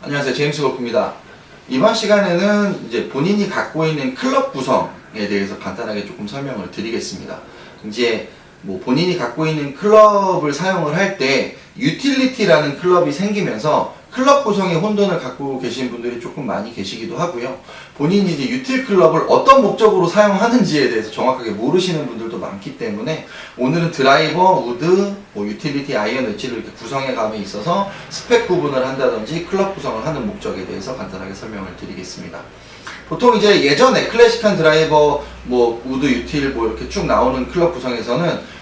안녕하세요. 제임스 골프입니다. 이번 시간에는 이제 본인이 갖고 있는 클럽 구성에 대해서 간단하게 조금 설명을 드리겠습니다. 이제 뭐 본인이 갖고 있는 클럽을 사용을 할 때 유틸리티라는 클럽이 생기면서 클럽 구성에 혼돈을 갖고 계신 분들이 조금 많이 계시기도 하고요. 본인이 이제 유틸 클럽을 어떤 목적으로 사용하는지에 대해서 정확하게 모르시는 분들도 많기 때문에 오늘은 드라이버, 우드, 유틸리티, 아이언, 웨지를 이렇게 구성해 감에 있어서 스펙 구분을 한다든지 클럽 구성을 하는 목적에 대해서 간단하게 설명을 드리겠습니다. 보통 이제 예전에 클래식한 드라이버, 우드, 유틸 이렇게 쭉 나오는 클럽 구성에서는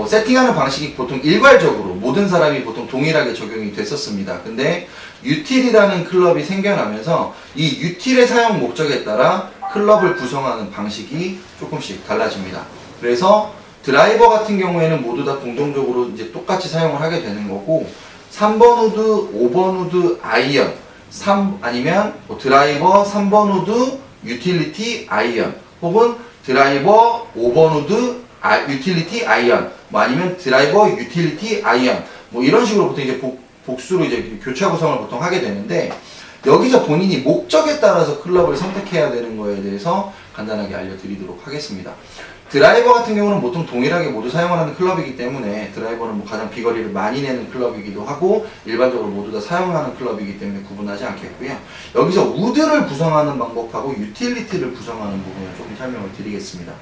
세팅하는 방식이 보통 일괄적으로 모든 사람이 보통 동일하게 적용이 됐었습니다. 근데 유틸이라는 클럽이 생겨나면서 이 유틸의 사용 목적에 따라 클럽을 구성하는 방식이 조금씩 달라집니다. 그래서 드라이버 같은 경우에는 모두 다 공통적으로 이제 똑같이 사용을 하게 되는 거고, 3번 우드, 5번 우드, 아이언, 아니면 드라이버, 3번 우드, 유틸리티, 아이언, 혹은 드라이버, 5번 우드, 유틸리티, 아이언, 아니면 드라이버, 유틸리티, 아이언, 이런 식으로 보통 이제 복수로 이제 교차 구성을 보통 하게 되는데, 여기서 본인이 목적에 따라서 클럽을 선택해야 되는 거에 대해서 간단하게 알려드리도록 하겠습니다. 드라이버 같은 경우는 보통 동일하게 모두 사용을 하는 클럽이기 때문에, 드라이버는 가장 비거리를 많이 내는 클럽이기도 하고 일반적으로 모두 다 사용하는 클럽이기 때문에 구분하지 않겠고요. 여기서 우드를 구성하는 방법하고 유틸리티를 구성하는 부분을 조금 설명을 드리겠습니다.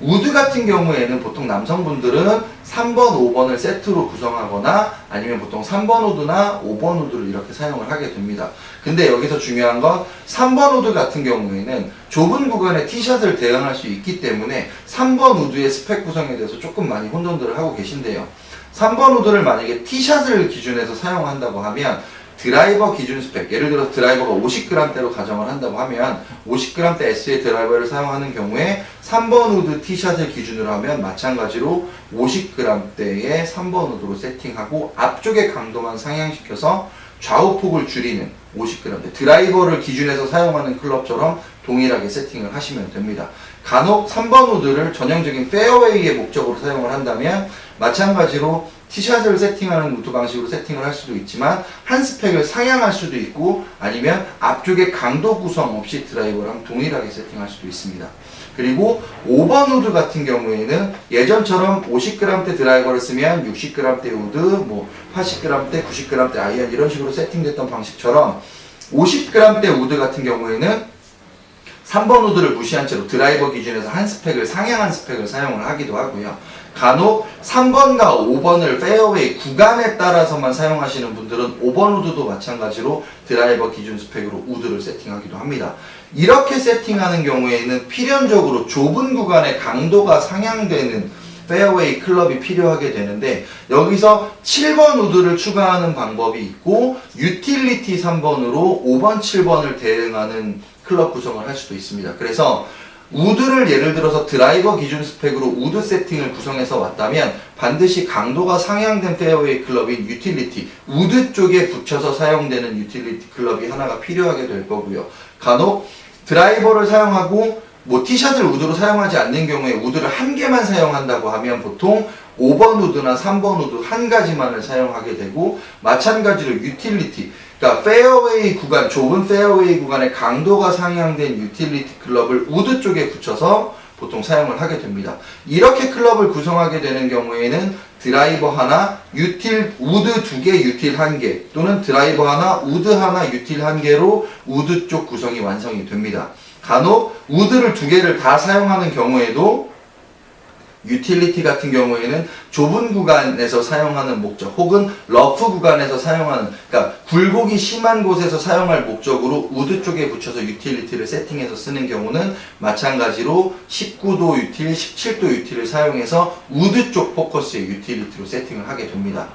우드 같은 경우에는 보통 남성분들은 3번, 5번을 세트로 구성하거나 아니면 보통 3번 우드나 5번 우드를 이렇게 사용을 하게 됩니다. 근데 여기서 중요한 건 3번 우드 같은 경우에는 좁은 구간에 티샷을 대응할 수 있기 때문에 3번 우드의 스펙 구성에 대해서 조금 많이 혼돈들을 하고 계신데요. 3번 우드를 만약에 티샷을 기준해서 사용한다고 하면 드라이버 기준 스펙, 예를 들어서 드라이버가 50g대로 가정을 한다고 하면 50g대 S의 드라이버를 사용하는 경우에 3번 우드 티샷을 기준으로 하면 마찬가지로 50g대의 3번 우드로 세팅하고 앞쪽의 강도만 상향시켜서 좌우폭을 줄이는 50g대 드라이버를 기준해서 사용하는 클럽처럼 동일하게 세팅을 하시면 됩니다. 간혹 3번 우드를 전형적인 페어웨이의 목적으로 사용을 한다면 마찬가지로 티샷을 세팅하는 우드 방식으로 세팅을 할 수도 있지만 한 스펙을 상향할 수도 있고, 아니면 앞쪽에 강도 구성 없이 드라이버랑 동일하게 세팅할 수도 있습니다. 그리고 5번 우드 같은 경우에는 예전처럼 50g대 드라이버를 쓰면 60g대 우드, 80g대, 90g대 아이언 이런 식으로 세팅됐던 방식처럼 50g대 우드 같은 경우에는 3번 우드를 무시한 채로 드라이버 기준에서 한 스펙을 상향한 스펙을 사용을 하기도 하고요. 간혹 3번과 5번을 페어웨이 구간에 따라서만 사용하시는 분들은 5번 우드도 마찬가지로 드라이버 기준 스펙으로 우드를 세팅하기도 합니다. 이렇게 세팅하는 경우에는 필연적으로 좁은 구간에 강도가 상향되는 페어웨이 클럽이 필요하게 되는데, 여기서 7번 우드를 추가하는 방법이 있고 유틸리티 3번으로 5번, 7번을 대응하는 클럽 구성을 할 수도 있습니다. 그래서 우드를 예를 들어서 드라이버 기준 스펙으로 우드 세팅을 구성해서 왔다면 반드시 강도가 상향된 페어웨이 클럽인 유틸리티, 우드 쪽에 붙여서 사용되는 유틸리티 클럽이 하나가 필요하게 될 거고요. 간혹 드라이버를 사용하고 티샷을 우드로 사용하지 않는 경우에 우드를 한 개만 사용한다고 하면 보통 5번 우드나 3번 우드 한 가지만을 사용하게 되고, 마찬가지로 유틸리티, 그러니까 페어웨이 구간, 좁은 페어웨이 구간에 강도가 상향된 유틸리티 클럽을 우드 쪽에 붙여서 보통 사용을 하게 됩니다. 이렇게 클럽을 구성하게 되는 경우에는 드라이버 하나, 우드 2개, 유틸 1개, 또는 드라이버 하나, 우드 하나, 유틸 1개로 우드 쪽 구성이 완성이 됩니다. 간혹 우드를 2개를 다 사용하는 경우에도 유틸리티 같은 경우에는 좁은 구간에서 사용하는 목적, 혹은 러프 구간에서 사용하는, 그러니까 굴곡이 심한 곳에서 사용할 목적으로 우드 쪽에 붙여서 유틸리티를 세팅해서 쓰는 경우는 마찬가지로 19도 유틸, 17도 유틸을 사용해서 우드 쪽 포커스의 유틸리티로 세팅을 하게 됩니다.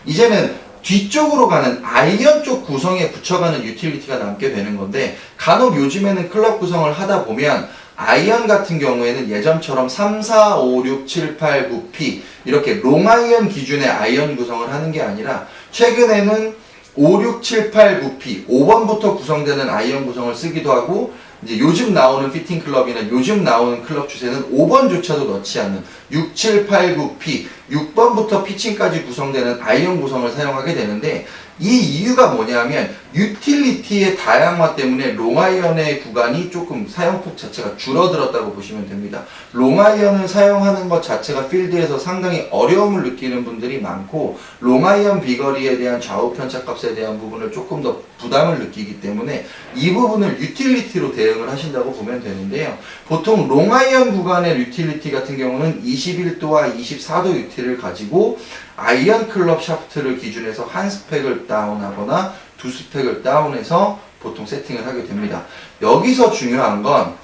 이제는 뒤쪽으로 가는 아이언 쪽 구성에 붙여가는 유틸리티가 남게 되는 건데, 간혹 요즘에는 클럽 구성을 하다 보면 아이언 같은 경우에는 예전처럼 3, 4, 5, 6, 7, 8, 9, P 이렇게 롱아이언 기준의 아이언 구성을 하는 게 아니라 최근에는 5, 6, 7, 8, 9, P 5번부터 구성되는 아이언 구성을 쓰기도 하고, 이제 요즘 나오는 피팅 클럽이나 요즘 나오는 클럽 추세는 5번조차도 넣지 않는 6, 7, 8, 9P 6번부터 피칭까지 구성되는 아이언 구성을 사용하게 되는데, 이 이유가 뭐냐면 유틸리티의 다양화 때문에 롱아이언의 구간이 조금 사용폭 자체가 줄어들었다고 보시면 됩니다. 롱아이언을 사용하는 것 자체가 필드에서 상당히 어려움을 느끼는 분들이 많고, 롱아이언 비거리에 대한 좌우 편차값에 대한 부분을 조금 더 부담을 느끼기 때문에 이 부분을 유틸리티로 대응을 하신다고 보면 되는데요. 보통 롱아이언 구간의 유틸리티 같은 경우는 21도와 24도 유틸을 가지고 아이언 클럽 샤프트를 기준해서 한 스펙을 다운하거나 두 스펙을 다운해서 보통 세팅을 하게 됩니다. 여기서 중요한 건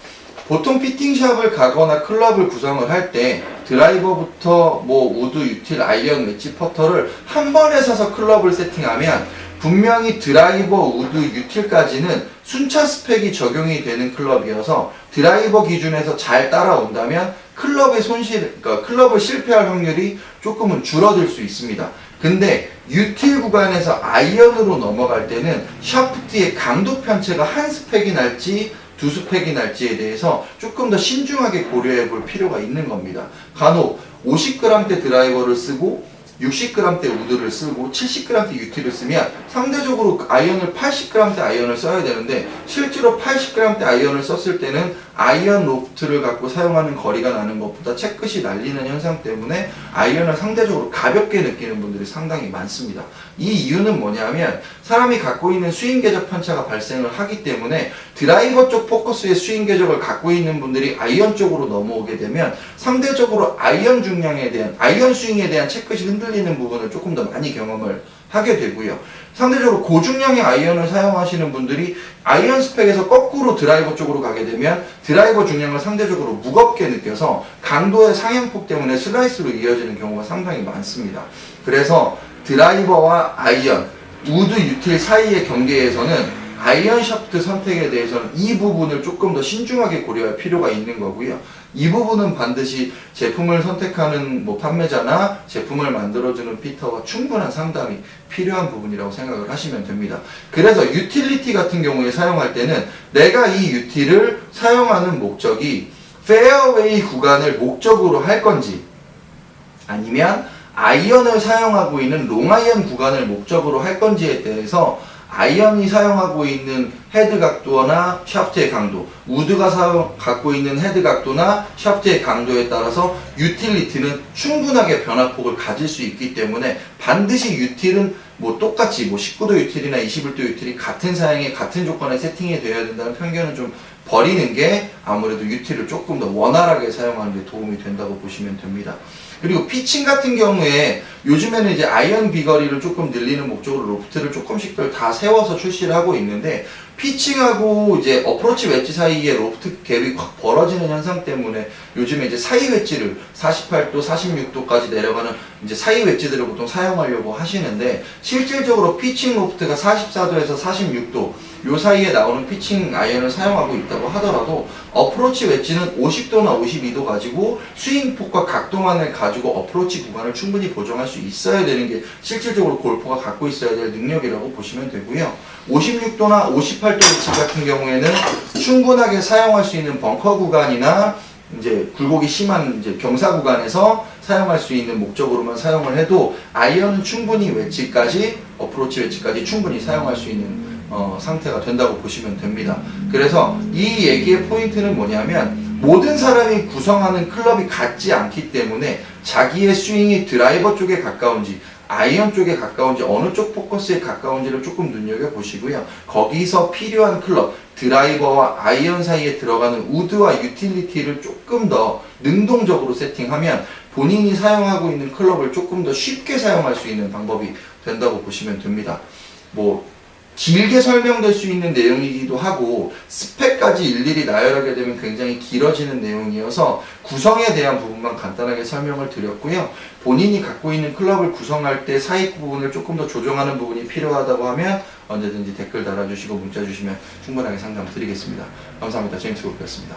보통 피팅샵을 가거나 클럽을 구성을 할 때 드라이버부터 뭐 우드, 유틸, 아이언, 웨지, 퍼터를 한 번에 사서 클럽을 세팅하면 분명히 드라이버, 우드, 유틸까지는 순차 스펙이 적용이 되는 클럽이어서 드라이버 기준에서 잘 따라온다면 클럽의 그러니까 클럽을 실패할 확률이 조금은 줄어들 수 있습니다. 근데 유틸 구간에서 아이언으로 넘어갈 때는 샤프트의 강도 편차가 한 스펙이 날지 두 스펙이 날지에 대해서 조금 더 신중하게 고려해 볼 필요가 있는 겁니다. 간혹 50g대 드라이버를 쓰고 60g대 우드를 쓰고 70g대 유틸을 쓰면 상대적으로 아이언을 80g대 아이언을 써야 되는데, 실제로 80g대 아이언을 썼을 때는 아이언 로프트를 갖고 사용하는 거리가 나는 것보다 채끝이 날리는 현상 때문에 아이언을 상대적으로 가볍게 느끼는 분들이 상당히 많습니다. 이 이유는 뭐냐면 사람이 갖고 있는 스윙 궤적 편차가 발생을 하기 때문에 드라이버 쪽 포커스의 스윙 궤적을 갖고 있는 분들이 아이언 쪽으로 넘어오게 되면 상대적으로 아이언 중량에 대한 아이언 스윙에 대한 채끝이 흔들리는 부분을 조금 더 많이 경험을 하게 되고요. 상대적으로 고중량의 아이언을 사용하시는 분들이 아이언 스펙에서 거꾸로 드라이버 쪽으로 가게 되면 드라이버 중량을 상대적으로 무겁게 느껴서 강도의 상향폭 때문에 슬라이스로 이어지는 경우가 상당히 많습니다. 그래서 드라이버와 아이언, 우드, 유틸 사이의 경계에서는 아이언 샤프트 선택에 대해서는 이 부분을 조금 더 신중하게 고려할 필요가 있는 거고요. 이 부분은 반드시 제품을 선택하는 판매자나 제품을 만들어주는 피터가 충분한 상담이 필요한 부분이라고 생각을 하시면 됩니다. 그래서 유틸리티 같은 경우에 사용할 때는 내가 이 유틸을 사용하는 목적이 페어웨이 구간을 목적으로 할 건지, 아니면 아이언을 사용하고 있는 롱아이언 구간을 목적으로 할 건지에 대해서 아이언이 사용하고 있는 헤드 각도나 샤프트의 강도, 우드가 갖고 있는 헤드 각도나 샤프트의 강도에 따라서 유틸리티는 충분하게 변화폭을 가질 수 있기 때문에 반드시 유틸은 똑같이 19도 유틸이나 21도 유틸이 같은 사양에 같은 조건에 세팅이 되어야 된다는 편견은 좀 버리는 게 아무래도 유틸을 조금 더 원활하게 사용하는 데 도움이 된다고 보시면 됩니다. 그리고 피칭 같은 경우에 요즘에는 이제 아이언 비거리를 조금 늘리는 목적으로 로프트를 조금씩들 다 세워서 출시를 하고 있는데, 피칭하고 이제 어프로치 웨지 사이에 로프트 갭이 확 벌어지는 현상 때문에 요즘에 이제 사이 웨지를 48도, 46도까지 내려가는 이제 사이 웨지들을 보통 사용하려고 하시는데, 실질적으로 피칭 로프트가 44도에서 46도 요 사이에 나오는 피칭 아이언을 사용하고 있다고 하더라도 어프로치 웨지는 50도나 52도 가지고 스윙폭과 각도만을 가지고 어프로치 구간을 충분히 보정할 수 있어야 되는 게 실질적으로 골퍼가 갖고 있어야 될 능력이라고 보시면 되고요. 56도나 58도 웨지 같은 경우에는 충분하게 사용할 수 있는 벙커 구간이나 이제 굴곡이 심한 이제 경사 구간에서 사용할 수 있는 목적으로만 사용을 해도 아이언은 충분히 웨지까지, 어프로치 웨지까지 충분히 사용할 수 있는 상태가 된다고 보시면 됩니다. 그래서 이 얘기의 포인트는 뭐냐면 모든 사람이 구성하는 클럽이 같지 않기 때문에 자기의 스윙이 드라이버 쪽에 가까운지 아이언 쪽에 가까운지 어느 쪽 포커스에 가까운지를 조금 눈여겨보시고요. 거기서 필요한 클럽, 드라이버와 아이언 사이에 들어가는 우드와 유틸리티를 조금 더 능동적으로 세팅하면 본인이 사용하고 있는 클럽을 조금 더 쉽게 사용할 수 있는 방법이 된다고 보시면 됩니다. 길게 설명될 수 있는 내용이기도 하고 스펙까지 일일이 나열하게 되면 굉장히 길어지는 내용이어서 구성에 대한 부분만 간단하게 설명을 드렸고요. 본인이 갖고 있는 클럽을 구성할 때 사익 부분을 조금 더 조정하는 부분이 필요하다고 하면 언제든지 댓글 달아주시고 문자 주시면 충분하게 상담 드리겠습니다. 감사합니다. 제임스 골프였습니다.